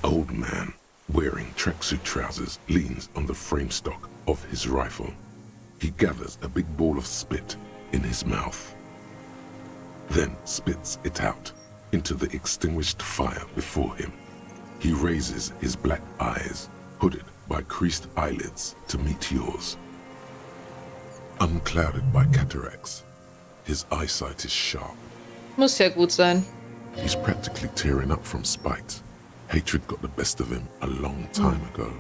old man, wearing tracksuit trousers, leans on the frame stock of his rifle. He gathers a big ball of spit in his mouth, then spits it out into the extinguished fire before him. He raises his black eyes, hooded by creased eyelids, to meet yours. Unclouded by cataracts, his eyesight is sharp. Muss ja gut sein. He's practically tearing up from spite. Hatred got the best of him a long time ago.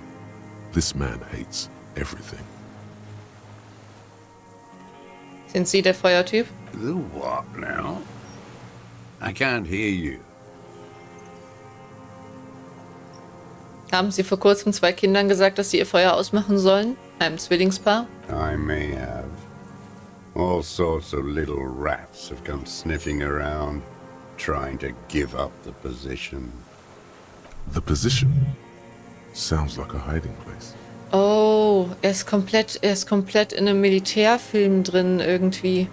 This man hates everything. Sind Sie der Feuertyp? The what now? I can't hear you. Haben Sie vor kurzem 2 Kindern gesagt, dass sie ihr Feuer ausmachen sollen? Einem Zwillingspaar? I may have. All sorts of little rats have come sniffing around, trying to give up the position. The position sounds like a hiding place. Oh, er ist komplett in einem Militärfilm drin irgendwie.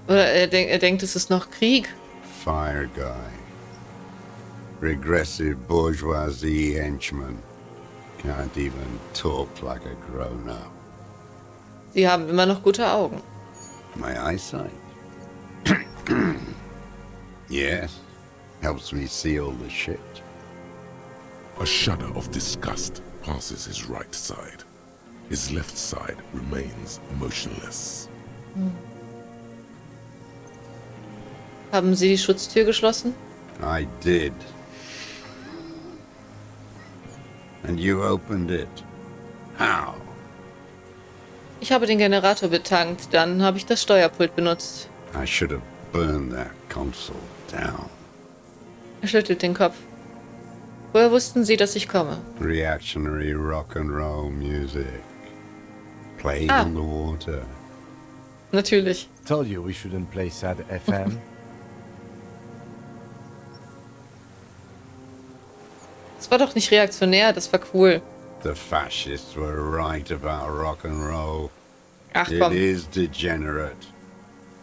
Oder er denkt, es ist noch Krieg. Fire guy. Regressive bourgeoisie henchman. Can't even talk like a grown-up. Sie haben immer noch gute Augen. My eyesight? Yes. Helps me see all the shit. A shudder of disgust passes his right side. His left side remains motionless. Haben Sie die Schutztür geschlossen? I did. And you opened it. How? Ich habe den Generator betankt, dann habe ich das Steuerpult benutzt. I should have burned that console down. Er schüttelt den Kopf. Woher wussten Sie, dass ich komme? Reactionary rock and roll music. Played on the water. Natürlich. Told you we shouldn't play sad FM. Das war doch nicht reaktionär, das war cool. The fascists were right about rock and roll. Ach It komm. is degenerate.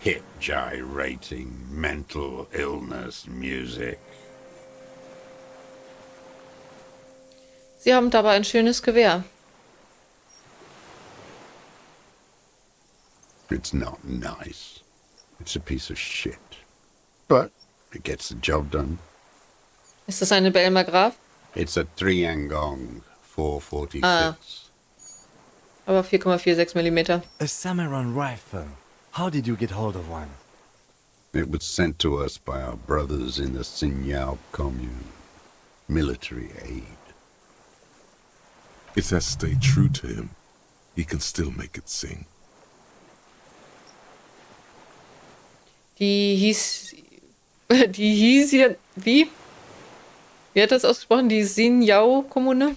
Hip gyrating mental illness music. Sie haben dabei ein schönes Gewehr. It's not nice. It's a piece of shit. But it gets the job done. Ist das eine Belmer Graf? It's a Triangong 446. Aber 4,46 mm. A Samurai rifle. How did you get hold of one? It was sent to us by our brothers in the Sinyao commune. Military aid. It has stayed true to him. He can still make it sing. Die hieß hier, wie? Wie hat das ausgesprochen? Die Sinyao-Kommune?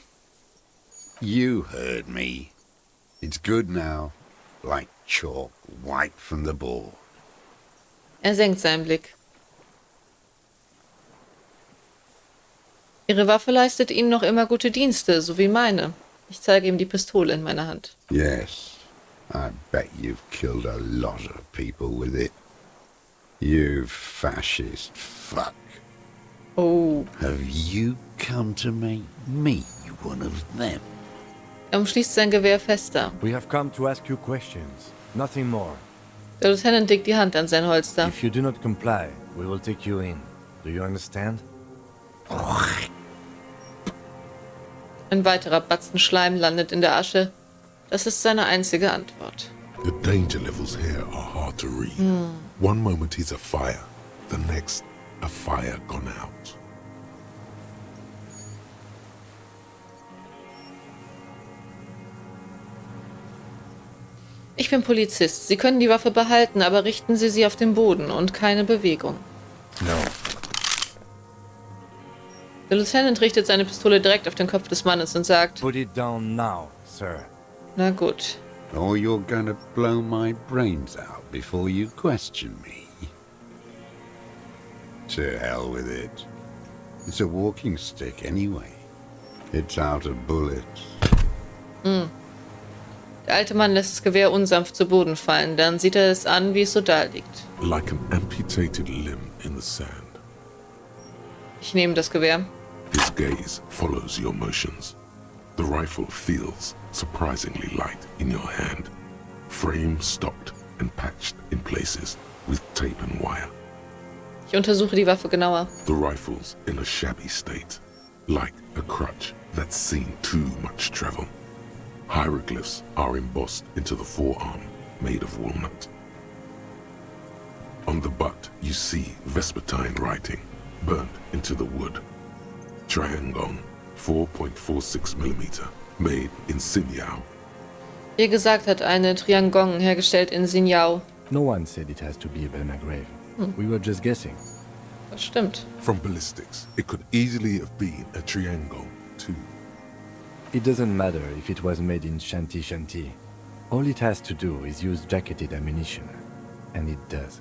You heard me. It's good now. Like chalk wiped from the board. Er senkt seinen Blick. Ihre Waffe leistet Ihnen noch immer gute Dienste, so wie meine. Ich zeige ihm die Pistole in meiner Hand. Yes. I bet you've killed a lot of people with it. You fascist fuck. Oh. Have you come to make me one of them? Er umschließt sein Gewehr fester. We have come to ask you questions. Nothing more. Der Lieutenant legt die Hand an sein Holster. If you do not comply, we will take you in. Do you understand? Ein weiterer Batzen Schleim landet in der Asche. Das ist seine einzige Antwort. The danger levels here are hard to read. One moment he's afire, the next a fire gone out. Ich bin Polizist. Sie können die Waffe behalten, aber richten Sie sie auf den Boden und keine Bewegung. No. Der Lieutenant richtet seine Pistole direkt auf den Kopf des Mannes und sagt, Put it down now, sir. na gut. Or you're gonna blow my brains out before you question me. To hell with it. It's a walking stick anyway. It's out of bullets. Der alte Mann lässt das Gewehr unsanft zu Boden fallen. Dann sieht er es an, wie es so da liegt. Like an amputated limb in the sand. Ich nehme das Gewehr. His gaze follows your motions. The rifle feels surprisingly light in your hand. Frame stocked and patched in places with tape and wire. Ich untersuche die Waffe genauer. The rifle's in a shabby state, like a crutch that's seen too much travel. Hieroglyphs are embossed into the forearm, made of walnut. On the butt, you see Vespertine writing, burnt into the wood. Triangon, 4.46 mm, made in Sinyao. Wie gesagt, hat eine Triangon hergestellt in Xinjiao. No one said it has to be a Belmagrave. We were just guessing. Das stimmt. From ballistics, it could easily have been a triangle, too. It doesn't matter if it was made in Shanti Shanti. All it has to do is use jacketed ammunition. And it does.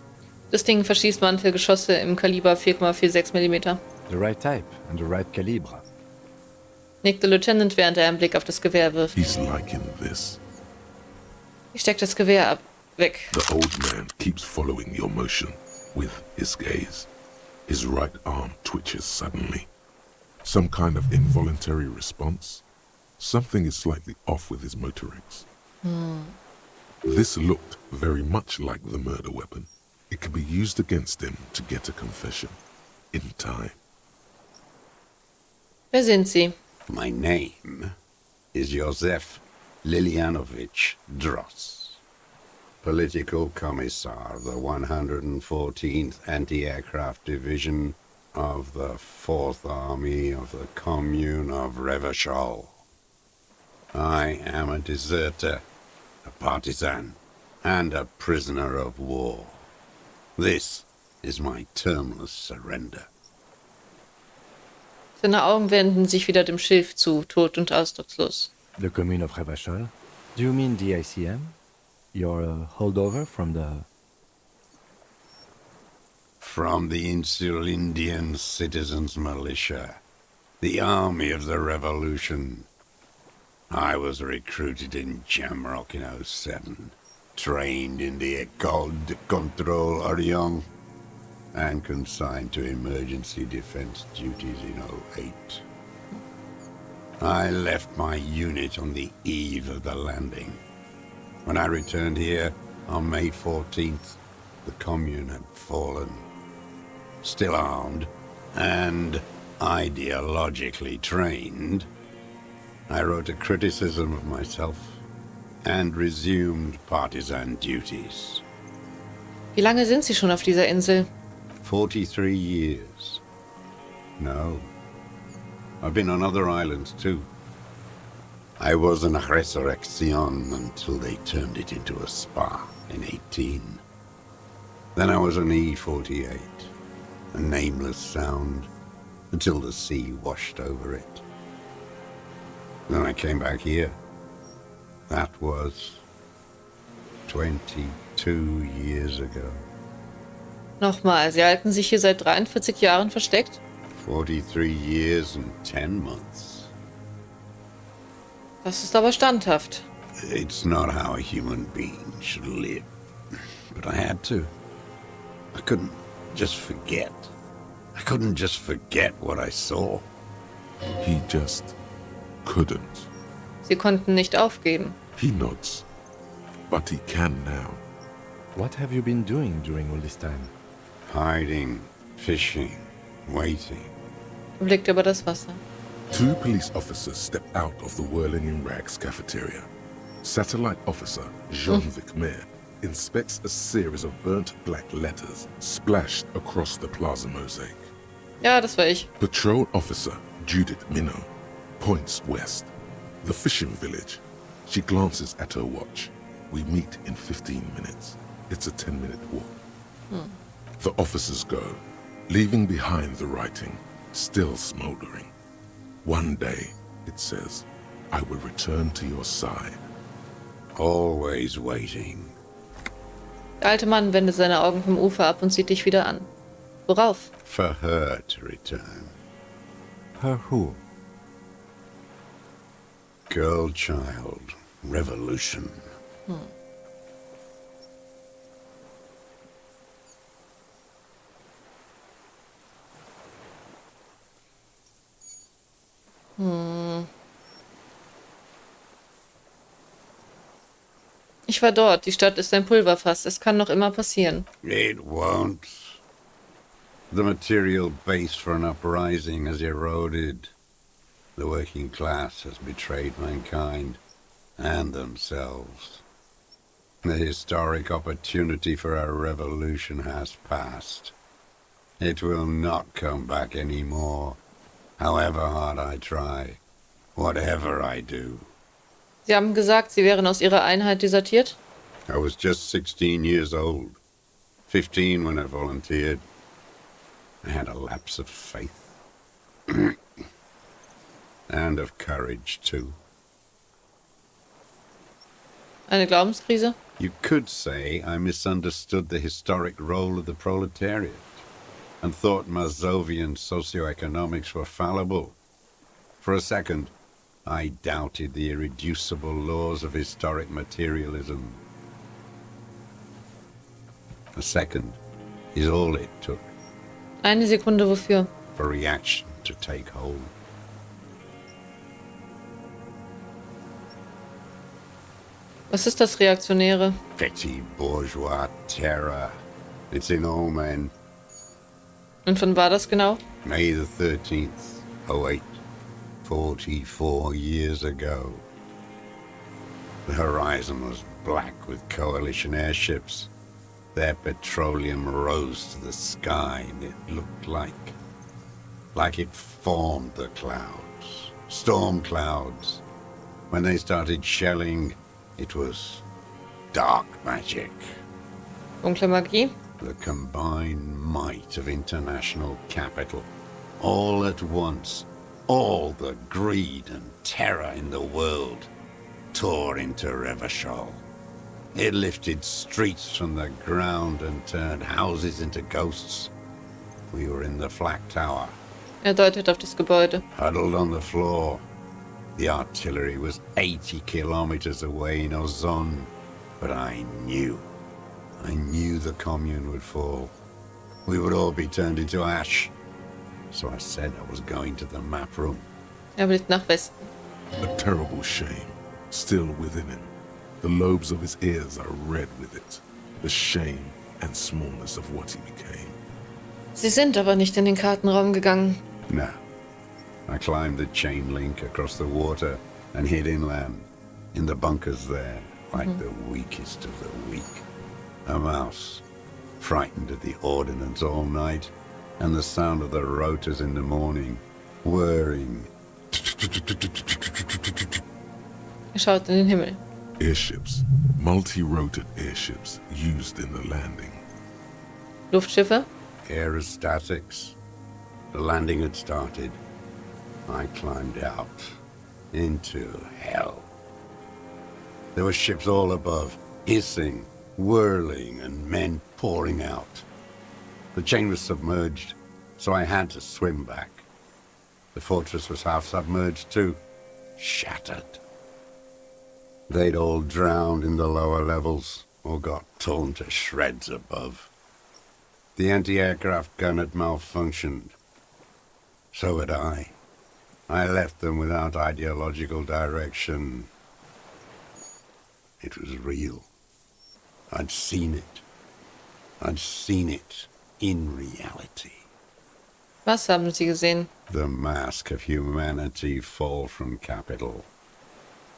Das Ding verschießt Mantelgeschosse im Kaliber 4,46 mm. The right type and the right calibre. Nickt der Lieutenant, während er einen Blick auf das Gewehr wirft. He's liking this. Ich steck das Gewehr ab. Weg. The old man keeps following your motion with his gaze. His right arm twitches suddenly. Some kind of involuntary response. Something is slightly off with his motorics. This looked very much like the murder weapon. It could be used against him to get a confession. In time. Wer sind Sie? My name is Josef Lilianovich Dross, Political Commissar of the 114th Anti-Aircraft Division of the 4th Army of the Commune of Revachol. I am a deserter, a partisan, and a prisoner of war. This is my termless surrender. Seine Augen wenden sich wieder dem Schilf zu, tot und ausdruckslos. The commune of Revachol? Do you mean the ICM? You're a holdover from the... From the Insulindian Citizens Militia, the army of the revolution. I was recruited in Jamrock in '07, trained in the École de Contrôle Orient, and consigned to emergency defense duties in '08. I left my unit on the eve of the landing. When I returned here on May 14th, the commune had fallen. Still armed and ideologically trained, I wrote a criticism of myself and resumed partisan duties. Wie lange sind Sie schon auf dieser Insel? 43 years. No. I've been on other islands too. I was an resurrection until they turned it into a spa in 18. Then I was an E-48, a nameless sound, until the sea washed over it. Then I came back here. That was 22 years ago. Nochmal, Sie halten sich hier seit 43 Jahren versteckt? 43 years and 10 months. Das ist aber standhaft. It's not how a human being should live. But I had to. I couldn't just forget. I couldn't just forget what I saw. He just couldn't. Sie konnten nicht aufgeben. He nods. But he can now. What have you been doing during all this time? Hiding, fishing, waiting. Er blickt über das Wasser. 2 police officers step out of the Whirling in Rags cafeteria. Satellite officer Jean-Vic Mayer inspects a series of burnt black letters splashed across the plaza mosaic. Ja, das war ich. Patrol officer Judith Minot points west. The fishing village. She glances at her watch. We meet in 15 minutes. It's a 10-minute walk. The officers go, leaving behind the writing, still smoldering. One day, it says, I will return to your side. Always waiting. Der alte Mann wendet seine Augen vom Ufer ab und sieht dich wieder an. Worauf? For her to return. Her who? Girl, child, revolution. Ich war dort. Die Stadt ist ein Pulverfass. Es kann noch immer passieren. It won't. The material base for an uprising has eroded. The working class has betrayed mankind and themselves. The historic opportunity for a revolution has passed. It will not come back anymore, however hard I try, whatever I do. Sie haben gesagt, Sie wären aus Ihrer Einheit desertiert? I was just 16 years old, 15 when I volunteered. I had a lapse of faith. And of courage, too. Eine Glaubenskrise? You could say I misunderstood the historic role of the proletariat and thought Mazovian socioeconomics were fallible. For a second, I doubted the irreducible laws of historic materialism. A second is all it took Eine Sekunde wofür? for reaction to take hold. Was ist das Reaktionäre? Petty bourgeois terror. It's in all men. Und wann war das genau? May the 13th, 08, 44 years ago. The horizon was black with coalition airships. Their petroleum rose to the sky and it looked like it formed the clouds. Storm clouds. When they started shelling, it was dark magic. Dunkle Magie? The combined might of international capital. All at once, all the greed and terror in the world tore into Revachol. It lifted streets from the ground and turned houses into ghosts. We were in the flak tower, Er deutet auf das Gebäude. huddled on the floor. The artillery was 80 kilometers away in Ozon, but I knew the commune would fall. We would all be turned into ash. So I said I was going to the map room. Blickt nach Westen. A terrible shame still within him. The lobes of his ears are red with it. The shame and smallness of what he became. Sie sind aber nicht in den Kartenraum gegangen. No. I climbed the chain link across the water and hid inland, in the bunkers there, like the weakest of the weak. A mouse, frightened at the ordnance all night, and the sound of the rotors in the morning, whirring. Er schaut in den Himmel. Airships, multi-rotored airships used in the landing. Luftschiffe? Aerostatics. The landing had started. I climbed out into hell. There were ships all above, hissing, whirling, and men pouring out. The chain was submerged, so I had to swim back. The fortress was half submerged too, shattered. They'd all drowned in the lower levels, or got torn to shreds above. The anti-aircraft gun had malfunctioned. So had I. I left them without ideological direction. It was real. I'd seen it. I'd seen it in reality. Was haben Sie gesehen? The mask of humanity fall from capital.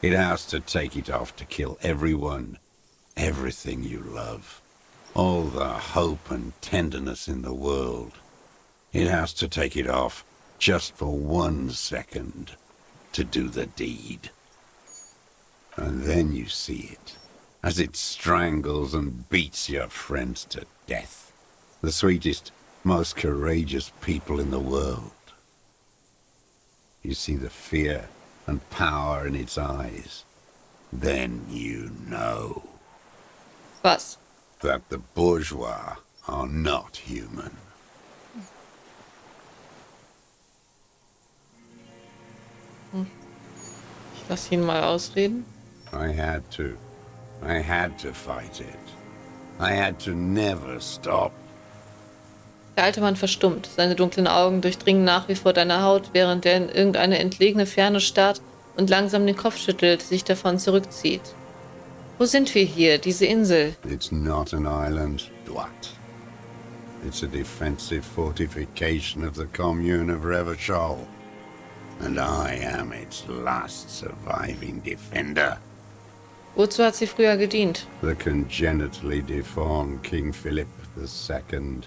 It has to take it off to kill everyone, everything you love. All the hope and tenderness in the world. It has to take it off just for 1 second to do the deed. And then you see it, as it strangles and beats your friends to death. The sweetest, most courageous people in the world. You see the fear and power in its eyes. Then you know Was? that the bourgeois are not human. Ich lasse ihn mal ausreden. I had to. I had to fight it. I had to never stop. Der alte Mann verstummt. Seine dunklen Augen durchdringen nach wie vor deine Haut, während er in irgendeine entlegene Ferne starrt und langsam den Kopf schüttelt, sich davon zurückzieht. Wo sind wir hier, diese Insel? It's not an island, Dwat. It's a defensive fortification of the commune of Revachol. And I am its last surviving defender. Wozu hat sie früher gedient? The congenitally deformed King Philip II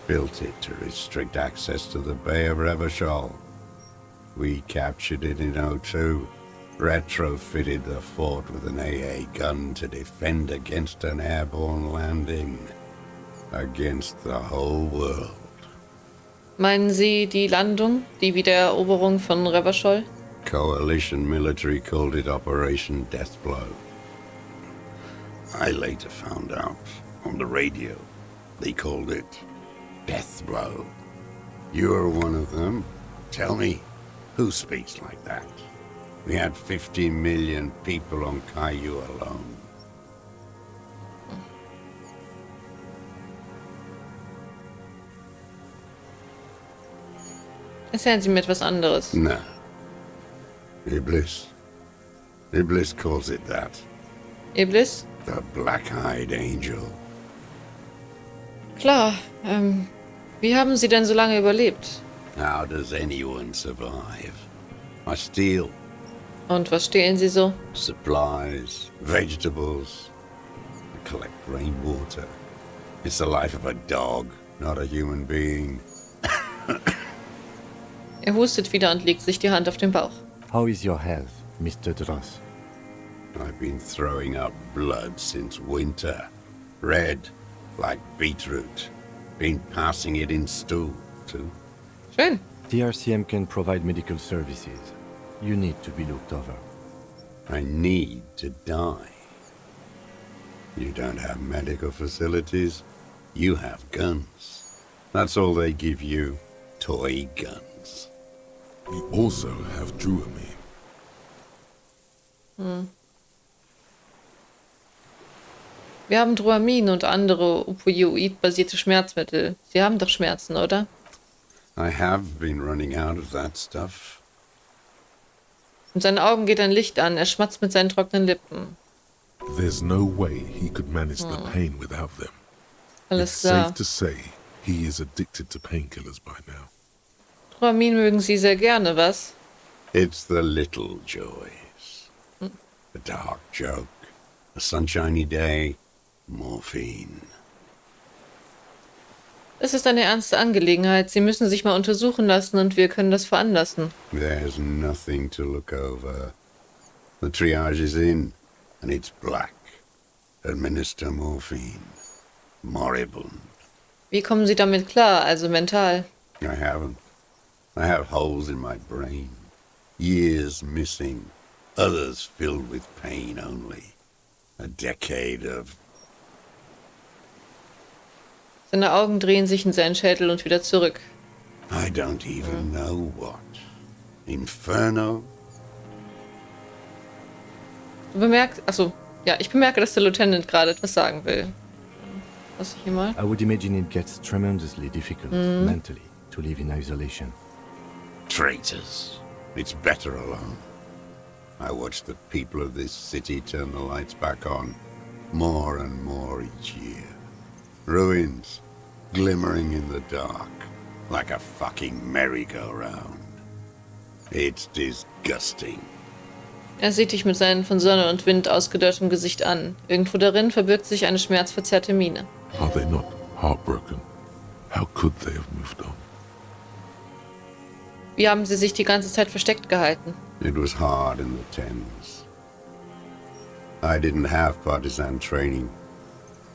built it to restrict access to the Bay of Revachol. We captured it in '02, retrofitted the fort with an AA gun to defend against an airborne landing. Against the whole world. Meinen Sie die Landung, die Wiedereroberung von Revachol? Coalition military called it Operation Deathblow. I later found out on the radio they called it Deathblow. You're one of them. Tell me, who speaks like that? We had 50 million people on Caillou alone. Erzählen Sie mir etwas anderes. No. Iblis. Iblis calls it that. Iblis? The black-eyed angel. Klar. Wie haben Sie denn so lange überlebt? How does anyone survive? I steal. Und was stehlen Sie so? Supplies, vegetables. I collect rainwater. It's the life of a dog, not a human being. Hustet wieder und legt sich die Hand auf den Bauch. How is your health, Mr. Dross? I've been throwing up blood since winter. Red, like beetroot. Been passing it in stool, too. Schön. DRCM can provide medical services. You need to be looked over. I need to die. You don't have medical facilities. You have guns. That's all they give you. Toy guns. We also have Druamine. Wir haben Druamin und andere opioid-basierte Schmerzmittel. Sie haben doch Schmerzen, oder? I have been running out of that stuff. In seinen Augen geht ein Licht an. Er schmatzt mit seinen trockenen Lippen. There's no way he could manage the pain without them. Alles It's klar. safe to say he is addicted to painkillers by now. Druamin mögen Sie sehr gerne, was? It's the little joys. A dark joke. A sunshiny day. Morphine. Es ist eine ernste Angelegenheit. Sie müssen sich mal untersuchen lassen und wir können das veranlassen. There's nothing to look over. The triage is in, and it's black. Administer morphine. Moribund. Wie kommen Sie damit klar, also mental? I haven't. I have holes in my brain. Years missing. Others filled with pain only. A decade of... Seine Augen drehen sich in seinen Schädel und wieder zurück. I don't even know what. Inferno? Du bemerkst, achso, ja, ich bemerke, dass der Lieutenant gerade etwas sagen will. Was ich hier mal? I would imagine it gets tremendously difficult mentally to live in isolation. Traitors. It's better alone. I watch the people of this city turn the lights back on, more and more each year. Ruins, glimmering in the dark, like a fucking merry-go-round. It's disgusting. Er sieht dich mit seinem von Sonne und Wind ausgedörrtem Gesicht an. Irgendwo darin verbirgt sich eine schmerzverzerrte Miene. Are they not heartbroken? How could they have moved on? Wie haben sie sich die ganze Zeit versteckt gehalten? It was hard in the Thames. I didn't have partisan training.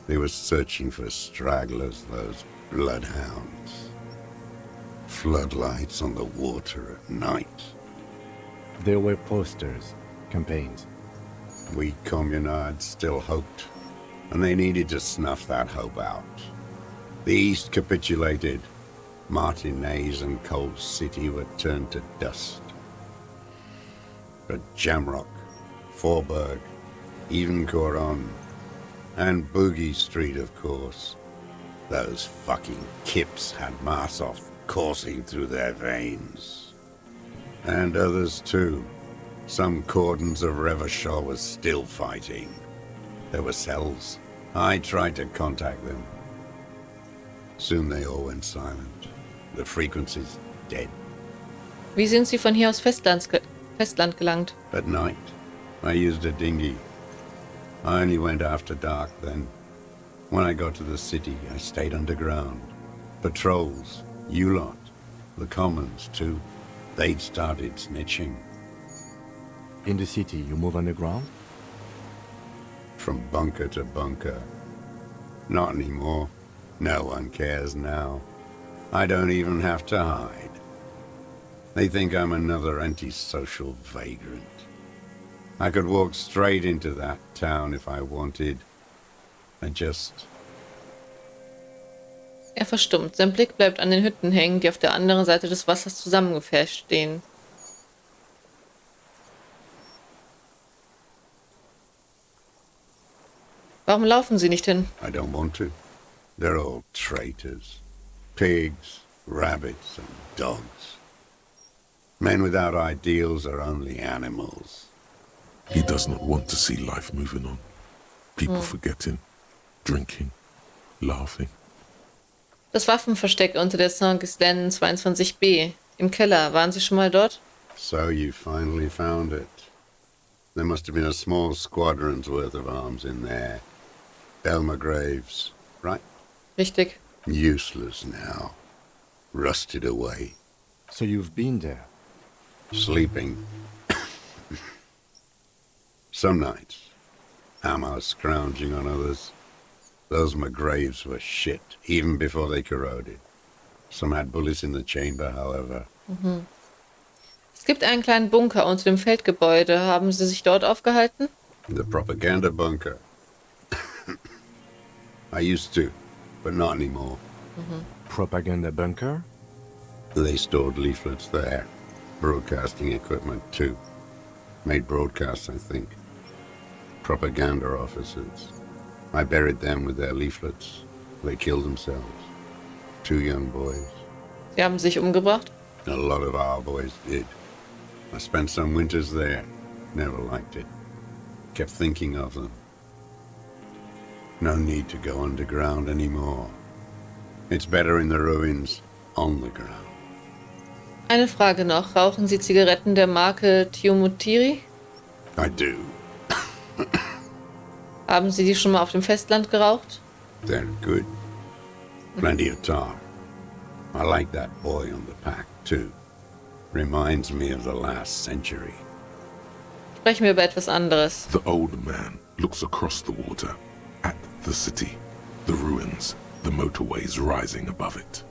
They were searching for stragglers, those bloodhounds. Floodlights on the water at night. There were posters, campaigns. We communards still hoped, and they needed to snuff that hope out. The East capitulated. Martinez and Cold City were turned to dust. But Jamrock, Forburg, even Coron, and Boogie Street, of course. Those fucking kips had Marsov coursing through their veins. And others too. Some cordons of Revachol was still fighting. There were cells. I tried to contact them. Soon they all went silent. The frequencies dead. Wie sind Sie von hier aus Festland gelangt? At night, I used a dinghy. I only went after dark then. When I got to the city, I stayed underground. Patrols, you lot, the commons too. They'd started snitching. In the city, you move underground? From bunker to bunker. Not anymore. No one cares now. I don't even have to hide. They think I'm another antisocial vagrant. I could walk straight into that town if I wanted. Er verstummt. Sein Blick bleibt an den Hütten hängen, die auf der anderen Seite des Wassers zusammengefärscht stehen. Warum laufen Sie nicht hin? I don't want to. They're all traitors. Pigs, rabbits, and dogs. Men without ideals are only animals. He does not want to see life moving on. People forgetting, drinking, laughing. Das Waffenversteck unter der Saint-Ghislaine 22b. Im Keller. Waren Sie schon mal dort? So you finally found it. There must have been a small squadron's worth of arms in there. Elmer Graves, right? Richtig. Useless now. Rusted away. So you've been there? Sleeping. Some nights. Ammo scrounging on others. Those McGraves were shit, even before they corroded. Some had bullets in the chamber, however. Es gibt einen kleinen Bunker unter dem Feldgebäude. Haben Sie sich dort aufgehalten? The propaganda bunker. I used to, but not anymore. Propaganda bunker? They stored leaflets there. Broadcasting equipment, too. Made broadcasts, I think. Propaganda officers. I buried them with their leaflets. They killed themselves. 2 young boys. Sie haben sich umgebracht? A lot of our boys did. I spent some winters there. Never liked it. Kept thinking of them. No need to go underground anymore. It's better in the ruins, on the ground. Eine Frage noch. Rauchen Sie Zigaretten der Marke Tiomutiri? I do. Haben Sie die schon mal auf dem Festland geraucht? They're good. Plenty of tar. I like that boy on the pack, too. Reminds me of the last century. Sprechen wir über etwas anderes. The old man looks across the water at the city, the ruins, the motorways rising above it.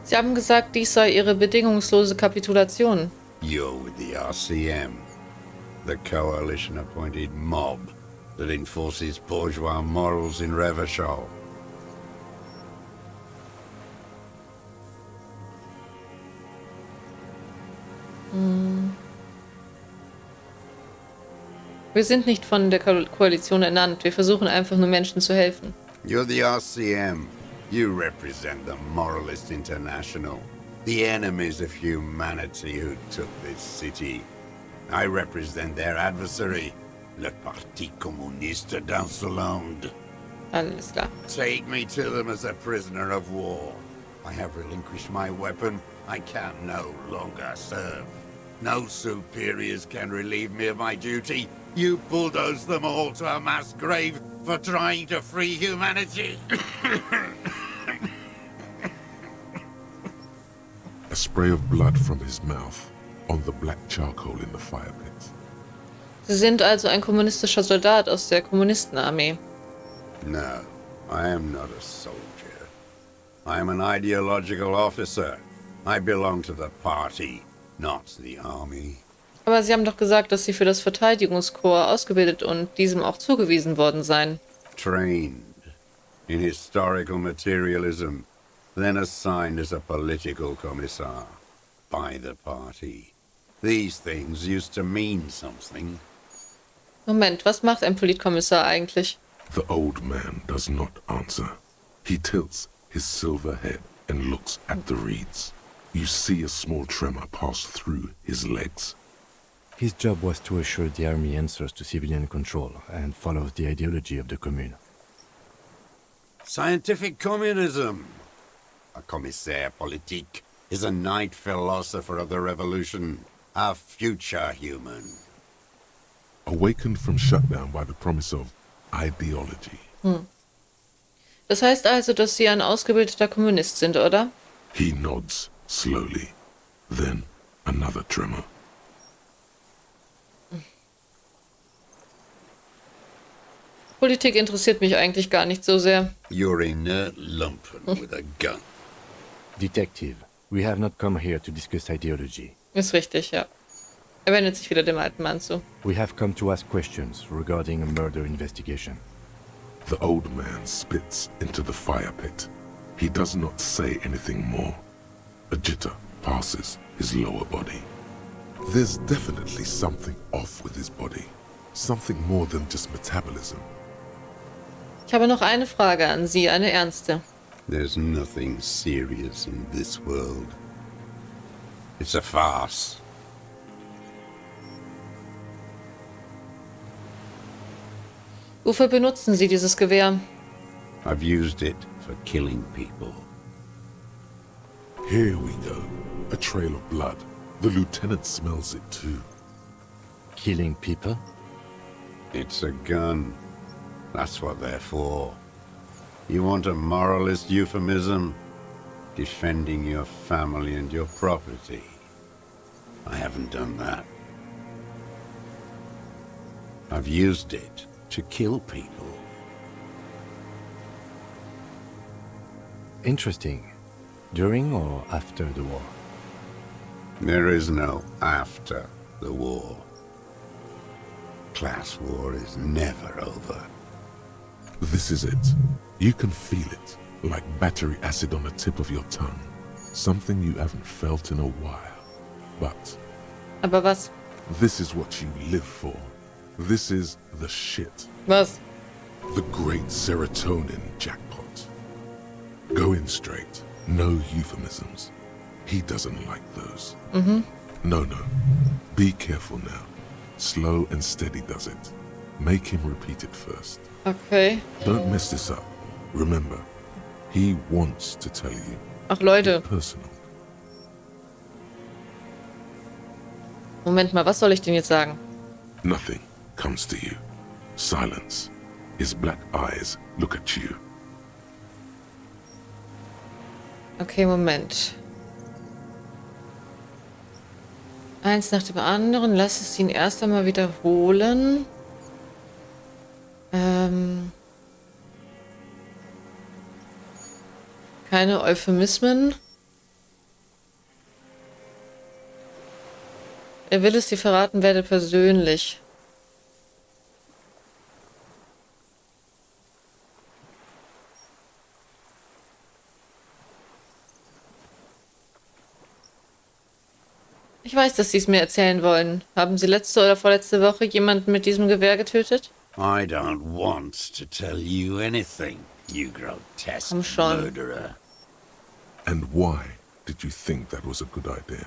Sie haben gesagt, dies sei Ihre bedingungslose Kapitulation. You're with the RCM, the coalition-appointed mob that enforces bourgeois morals in Revachol. Wir sind nicht von der Koalition ernannt. Wir versuchen einfach nur Menschen zu helfen. You're the RCM. You represent the Moralist International, the enemies of humanity who took this city. I represent their adversary, le Parti Communiste d'Insolande. Alles klar. Take me to them as a prisoner of war. I have relinquished my weapon. I can no longer serve. No superiors can relieve me of my duty. You bulldoze them all to a mass grave for trying to free humanity. A spray of blood from his mouth on the black charcoal in the fire pit. Sie sind also ein kommunistischer Soldat aus der Kommunistenarmee. No, I am not a soldier. I am an ideological officer. I belong to the party, not the army. Aber Sie haben doch gesagt, dass Sie für das Verteidigungskorps ausgebildet und diesem auch zugewiesen worden seien. Trained in historical materialism, then assigned as a political commissar by the party. These things used to mean something. Moment, was macht ein Politkommissar eigentlich? The old man does not answer. He tilts his silver head and looks at the reeds. You see a small tremor pass through his legs. His job was to assure the army answers to civilian control and follows the ideology of the Commune. Scientific communism. A commissaire politique is a night philosopher of the revolution. A future human. Awakened from shutdown by the promise of ideology. Das heißt also, dass Sie ein ausgebildeter Kommunist sind, oder? He nods slowly. Then another tremor. Politik interessiert mich eigentlich gar nicht so sehr. You're inert lumpen with a gun. Detective, we have not come here to discuss ideology. Ist richtig, ja. Er wendet sich wieder dem alten Mann zu. We have come to ask questions regarding a murder investigation. The old man spits into the fire pit. He does not say anything more. A jitter passes his lower body. There's definitely something off with his body. Something more than just metabolism. Ich habe noch eine Frage an Sie, eine ernste. There's nothing serious in this world. It's a farce. Wofür benutzen Sie dieses Gewehr? I've used it for killing people. Here we go. A trail of blood. The lieutenant smells it too. Killing people? It's a gun. That's what they're for. You want a moralist euphemism? Defending your family and your property. I haven't done that. I've used it to kill people. Interesting. During or after the war? There is no after the war. Class war is never over. This is it. You can feel it, like battery acid on the tip of your tongue. Something you haven't felt in a while. But Aber was? this is what you live for. This is the shit. Was? The great serotonin jackpot. Go in straight. No euphemisms. He doesn't like those. No. Be careful now. Slow and steady does it. Make him repeat it first. Okay. Don't mess this up. Remember, he wants to tell you. Ach Leute, Personal. Moment mal, was soll ich denn jetzt sagen? Nothing comes to you. Silence. His black eyes look at you. Okay, Moment. Eins nach dem anderen. Lass es ihn erst einmal wiederholen. Keine Euphemismen. Er will es dir verraten, werde persönlich. Ich weiß, dass Sie es mir erzählen wollen. Haben Sie letzte oder vorletzte Woche jemanden mit diesem Gewehr getötet? I don't want to tell you anything, you grotesque Komm schon. murderer. And why did you think that was a good idea?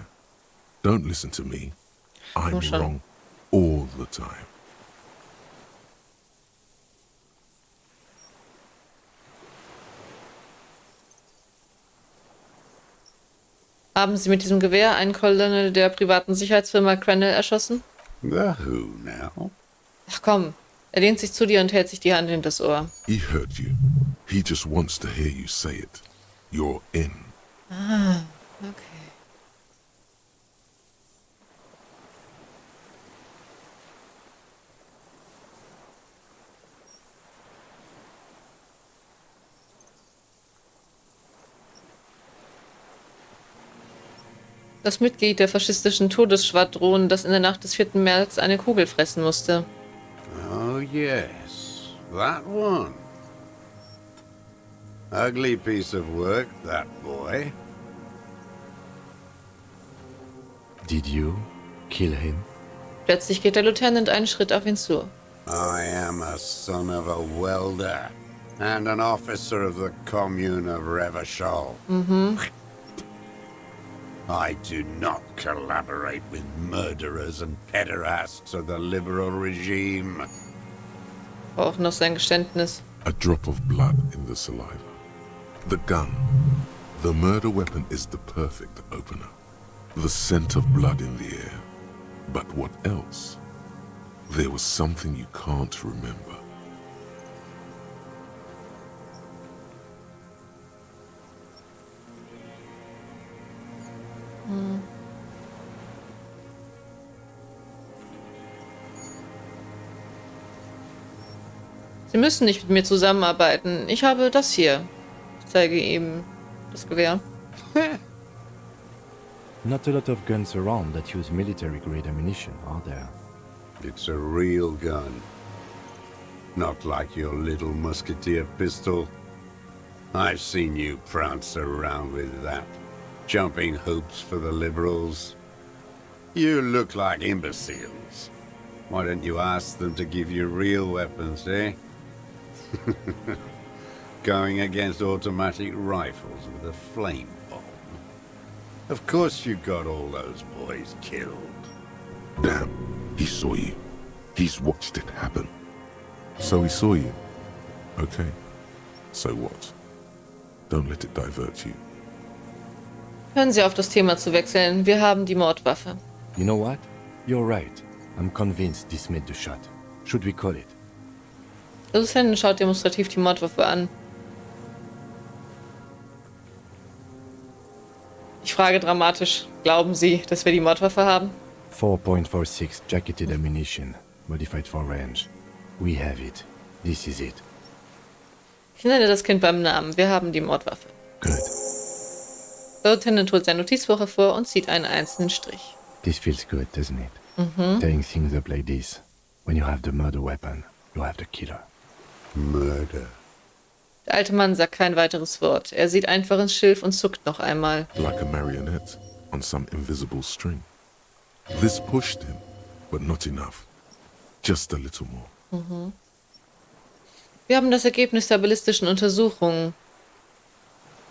Don't listen to me. I'm Komm schon. wrong all the time. Haben Sie mit diesem Gewehr einen Colonel der privaten Sicherheitsfirma Crenel erschossen? The who now? Ach komm, er lehnt sich zu dir und hält sich die Hand hinters Ohr. He heard you. He just wants to hear you say it. You're in. Okay. Das Mitglied der faschistischen Todesschwadron, das in der Nacht des 4. März eine Kugel fressen musste. Oh yes, that one. Ugly piece of work, that boy. Did you kill him? Plötzlich geht der Lieutenant einen Schritt auf ihn zu. I am a son of a welder and an officer of the commune of Revachol. I do not collaborate with murderers and pederasts of the liberal regime. Auch noch sein Geständnis. A drop of blood in the saliva. The gun. The murder weapon is the perfect opener. The scent of blood in the air. But what else? There was something you can't remember. Sie müssen nicht mit mir zusammenarbeiten. Ich habe das hier. Ich zeige ihm das Gewehr. Not a lot of guns around that use military-grade ammunition, are there? It's a real gun. Not like your little musketeer pistol. I've seen you prance around with that, jumping hoops for the liberals. You look like imbeciles. Why don't you ask them to give you real weapons, eh? Going against automatic rifles with a flame bomb. Of course you got all those boys killed. Damn, he saw you. He's watched it happen. So he saw you. Okay. So what? Don't let it divert you. Hören Sie auf, das Thema zu wechseln. Wir haben die Mordwaffe. You know what? You're right. I'm convinced this made the shot. Should we call it? Lieutenant schaut demonstrativ die Mordwaffe an. Ich frage dramatisch, glauben Sie, dass wir die Mordwaffe haben? 4.46 jacketed ammunition, modified for range. We have it. This is it. Ich nenne das Kind beim Namen. Wir haben die Mordwaffe. Good. Der Lieutenant holt sein Notizbuch hervor und zieht einen einzelnen Strich. This feels good, doesn't it? Tearing things up like this. When you have the murder weapon, you have the killer. Murder. Der alte Mann sagt kein weiteres Wort. Er sieht einfach ins Schilf und zuckt noch einmal. Like a marionette on some invisible string. This pushed him, but not enough. Just a little more. Wir haben das Ergebnis der ballistischen Untersuchung.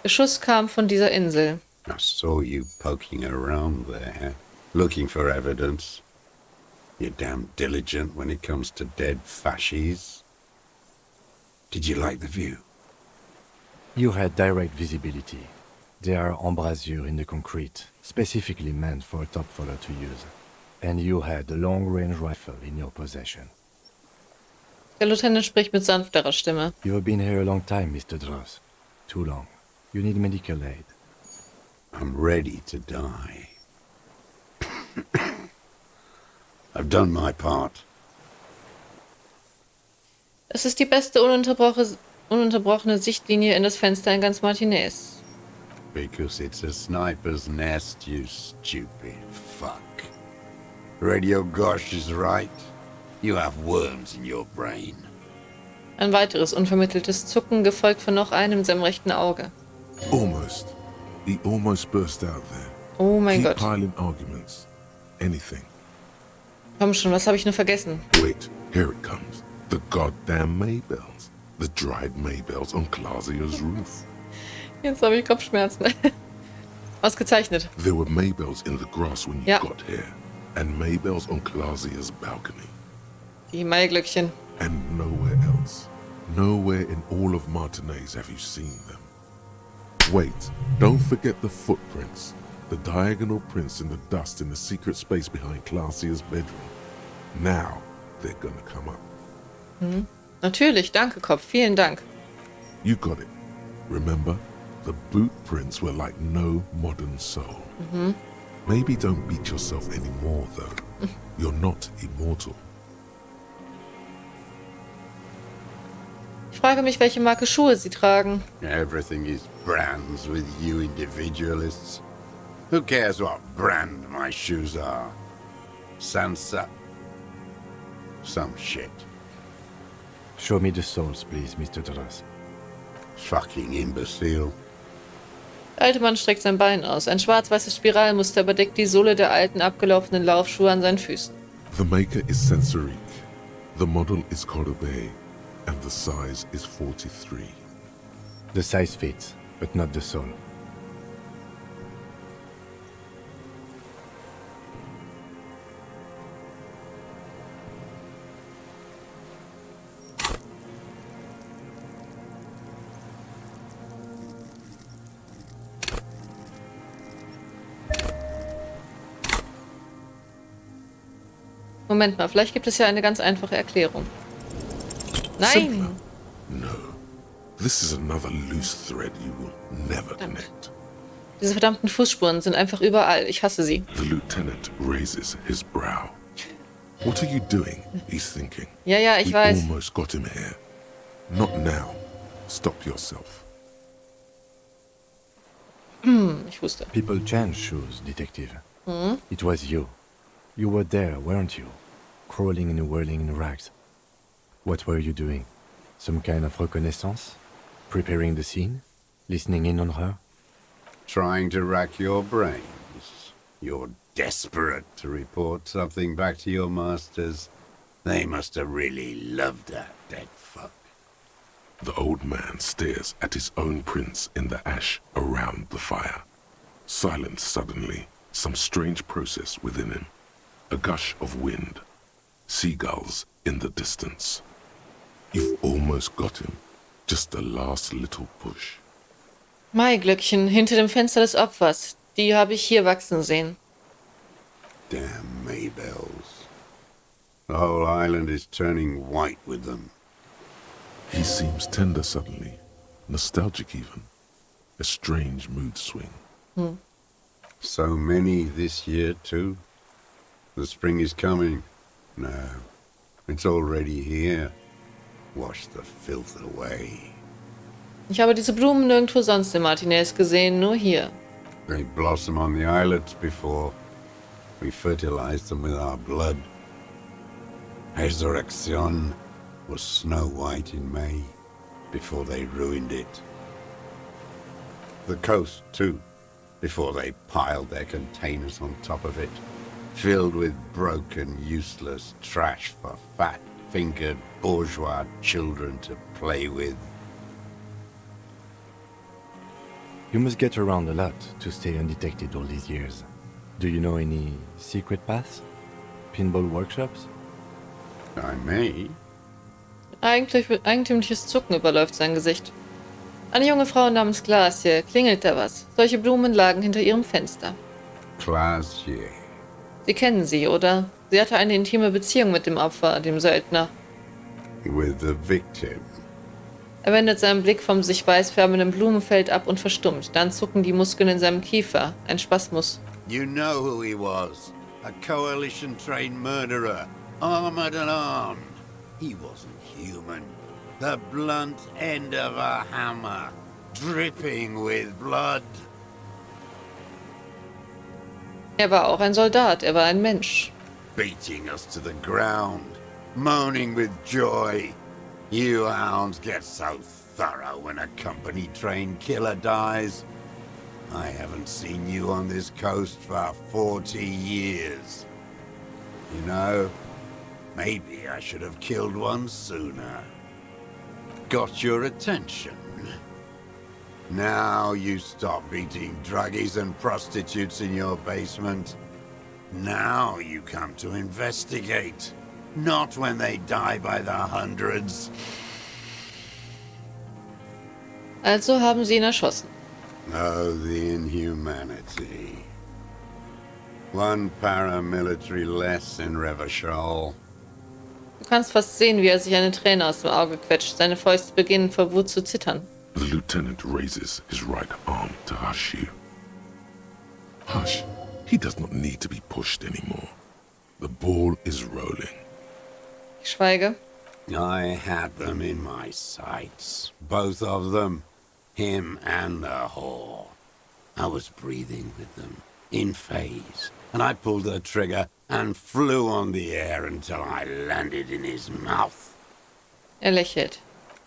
Der Schuss kam von dieser Insel. I saw you poking around there, looking for evidence. You're damn diligent when it comes to dead fascies. Did you like the view? You had direct visibility. There are embrasures in the concrete, specifically meant for a top follower to use. And you had a long-range rifle in your possession. Der Lieutenant spricht mit sanfterer Stimme. You have been here a long time, Mr. Dross. Too long. You need medical aid. I'm ready to die. I've done my part. Es ist die beste ununterbrochene Sichtlinie in das Fenster in ganz Martinez. Because it's a sniper's nest, you stupid fuck. Radio Gosh is right. You have worms in your brain. Ein weiteres unvermitteltes Zucken, gefolgt von noch einem in seinem rechten Auge. Almost. He almost burst out there. Oh mein Keep Gott. piling arguments. Anything. Komm schon, was habe ich nur vergessen? Wait, here it comes. The goddamn Maybells. The dried Maybells on Clausia's roof. Jetzt habe ich Kopfschmerzen. Ausgezeichnet. There were Maybells in the grass when you Ja. got here. And Maybells on Clausia's balcony. Die Maiglöckchen. And nowhere else. Nowhere in all of Martinez have you seen them. Wait, don't forget the footprints. The diagonal prints in the dust in the secret space behind Clausia's bedroom. Now they're gonna come up. Natürlich, danke Kopf, vielen Dank. You got it. Remember? The boot prints were like no modern soul. Maybe don't beat yourself anymore, though. You're not immortal. Ich frage mich, welche Marke Schuhe Sie tragen. Everything is brands with you individualists. Who cares what brand my shoes are? Sansa. Some shit. Show me the soles, please, Mr. Dross. Fucking imbecile. Der alte Mann streckt sein Bein aus. Ein schwarz-weißes Spiralmuster überdeckt die Sohle der alten, abgelaufenen Laufschuhe an seinen Füßen. The maker is Sensorique. The model is Cordobe, and the size is 43. The size fits, but not the soul. Moment mal, vielleicht gibt es ja eine ganz einfache Erklärung. Nein! No. This is another loose thread you will never connect. Diese verdammten Fußspuren sind einfach überall. Ich hasse sie. The lieutenant raises his brow. What are you doing? He's thinking. Ja, ich We weiß. almost got him here. Not now. Stop yourself. Ich wusste. People change shoes, detective. It was you. You were there, weren't you? Crawling and whirling in rags. What were you doing? Some kind of reconnaissance? Preparing the scene? Listening in on her? Trying to rack your brains. You're desperate to report something back to your masters. They must have really loved that dead fuck. The old man stares at his own prints in the ash around the fire. Silence suddenly, some strange process within him. A gush of wind. Seagulls in the distance. You've almost got him. Just the last little push. Maiglöckchen hinter dem Fenster des Opfers. Die habe ich hier wachsen sehen. Damn Maybells. The whole island is turning white with them. He seems tender suddenly. Nostalgic even. A strange mood swing. So many this year, too. The spring is coming. No, it's already here. Wash the filth away. Ich habe diese Blumen nirgendwo sonst in Martinez gesehen, nur hier. They blossom on the islets before. We fertilize them with our blood. Resurrection was snow white in May, before they ruined it. The coast, too, before they piled their containers on top of it, filled with broken, useless trash for fat-fingered bourgeois children to play with. You must get around a lot to stay undetected all these years. Do you know any secret paths? Pinball workshops? I may. Eigentümliches Zucken überläuft sein Gesicht. Eine junge Frau namens Glacier, klingelt da was? Solche Blumen lagen hinter ihrem Fenster. Glacier. Sie kennen sie, oder? Sie hatte eine intime Beziehung mit dem Opfer, dem Söldner. With the victim. Er wendet seinen Blick vom sich weiß färbenden Blumenfeld ab und verstummt. Dann zucken die Muskeln in seinem Kiefer. Ein Spasmus. You know who he was. A coalition-trained murderer. Armored and armed. He wasn't human. The blunt end of a hammer. Dripping with blood. Er war auch ein Soldat, er war ein Mensch. Beating us to the ground. Moaning with joy. You hounds get so thorough when a company-trained killer dies. I haven't seen you on this coast for 40 years. You know, maybe I should have killed one sooner. Got your attention. Now you stop beating druggies and prostitutes in your basement. Now you come to investigate. Not when they die by the hundreds. Also haben sie ihn erschossen. Oh, the inhumanity. One paramilitary less in Revachol. Du kannst fast sehen, wie er sich eine Träne aus dem Auge quetscht. Seine Fäuste beginnen vor Wut zu zittern. The lieutenant raises his right arm to hush you. Hush. He does not need to be pushed anymore. The ball is rolling. Ich schweige. I had them in my sights. Both of them. Him and the whore. I was breathing with them. In phase. And I pulled the trigger and flew on the air until I landed in his mouth. Er lächelt.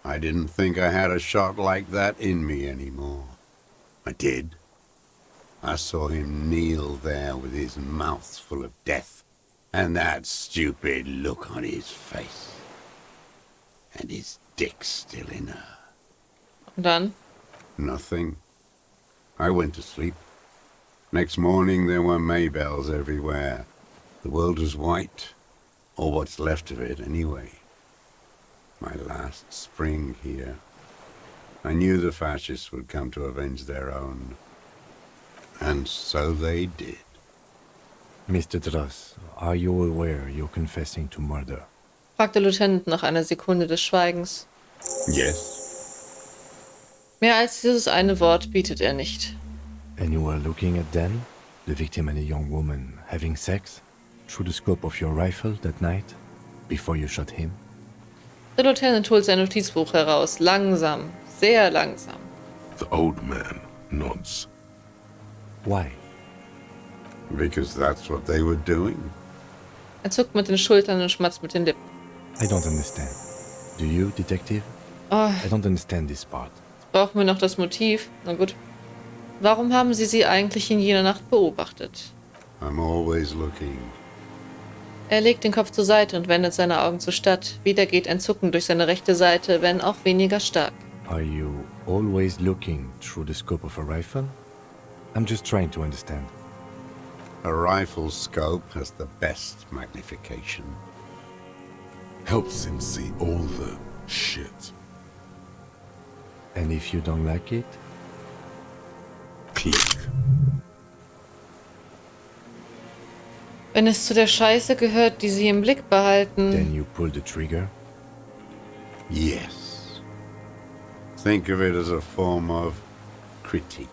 I didn't think I had a shot like that in me anymore. I did. I saw him kneel there with his mouth full of death, and that stupid look on his face. And his dick's still in her. Und dann? Nothing. I went to sleep. Next morning there were Maybells everywhere. The world was white. Or what's left of it, anyway. My last spring here. I knew the fascists would come to avenge their own. And so they did. Mr. Dross, are you aware you're confessing to murder? Fragt der Lieutenant nach einer Sekunde des Schweigens. Yes. Mehr als dieses eine Wort bietet er nicht. And you were looking at them, the victim and a young woman, having sex, through the scope of your rifle that night, before you shot him? Der Lieutenant holt sein Notizbuch heraus, langsam, sehr langsam. The old man nods. Why? Because that's what they were doing. Er zuckt mit den Schultern und schmatzt mit den Lippen. I don't understand. Do you, detective? Oh, I don't understand this part. brauchen wir noch das Motiv? Na gut. Warum haben Sie sie eigentlich in jener Nacht beobachtet? I'm always looking. Er legt den Kopf zur Seite und wendet seine Augen zur Stadt. Wieder geht ein Zucken durch seine rechte Seite, wenn auch weniger stark. Are you always looking through the scope of a rifle? I'm just trying to understand. A rifle's scope has the best magnification. Helps him see all the shit. And if you don't like it? Click. Wenn es zu der Scheiße gehört, die Sie im Blick behalten, Then you pull the trigger? Yes. Think of it as a form of critique.